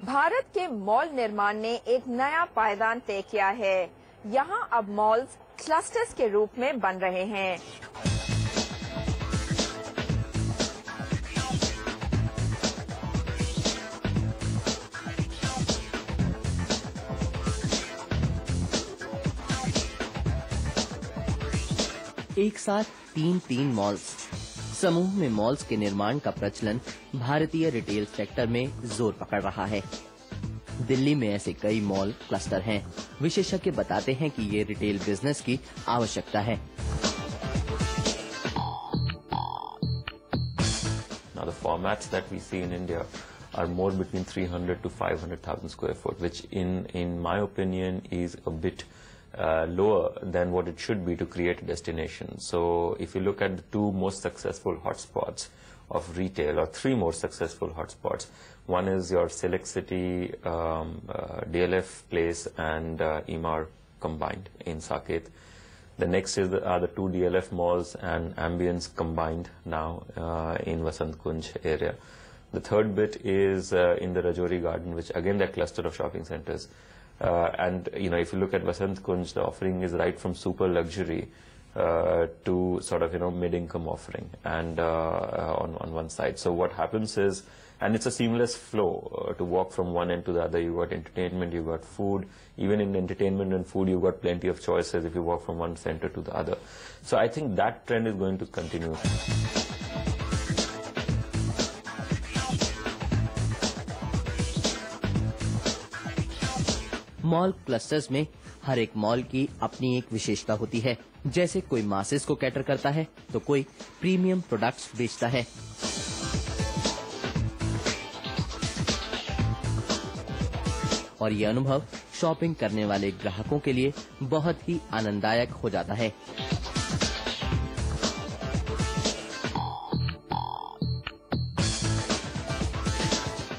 भारत के मॉल निर्माण ने एक नया पायदान तय किया है। यहां अब मॉल्स क्लस्टर्स के रूप में बन रहे हैं। एक साथ तीन मॉल्स। समूह में मॉल्स के निर्माण का प्रचलन भारतीय रिटेल सेक्टर में जोर पकड़ रहा है। दिल्ली में ऐसे कई मॉल क्लस्टर हैं। विशेषज्ञ बताते हैं कि ये रिटेल बिजनेस की आवश्यकता है। Now the formats that we see in India are more between 300 to 500,000 square foot, which in my opinion is a bit lower than what it should be to create a destination. So if you look at the two most successful hotspots of retail, or three more successful hotspots, one is your Select City, DLF Place and Emaar combined in Saket. The next are the two DLF malls and Ambience combined now in Vasant Kunj area. The third bit is in the Rajouri Garden, which again they're cluster of shopping centers. And if you look at Vasant Kunj, the offering is right from super luxury to sort of mid-income offering, and on one side. So what happens is, and it's a seamless flow to walk from one end to the other. You've got entertainment, you've got food. Even in entertainment and food, you've got plenty of choices if you walk from one center to the other. So I think that trend is going to continue. Mall clusters में हर एक mall की अपनी एक विशेषता होती है। जैसे कोई मासेस को कैटर करता है तो कोई प्रीमियम प्रोडक्ट्स बेचता है। और ये अनुभव शॉपिंग करने वाले ग्राहकों के लिए बहुत ही आनंददायक हो जाता है।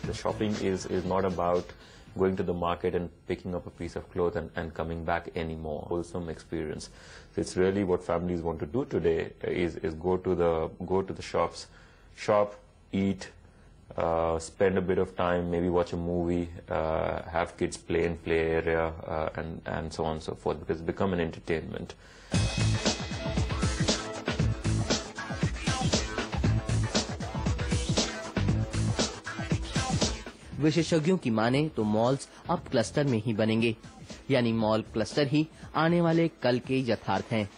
The shopping is not about going to the market and picking up a piece of cloth and coming back anymore. Wholesome experience. So it's really what families want to do today is go to the shops, shop, eat, spend a bit of time, maybe watch a movie, have kids play in play area, and so on and so forth, because it's become an entertainment. विशेषज्ञों की माने तो malls अब cluster में ही बनेंगे, यानी mall cluster ही आने वाले कल के यथार्थ हैं।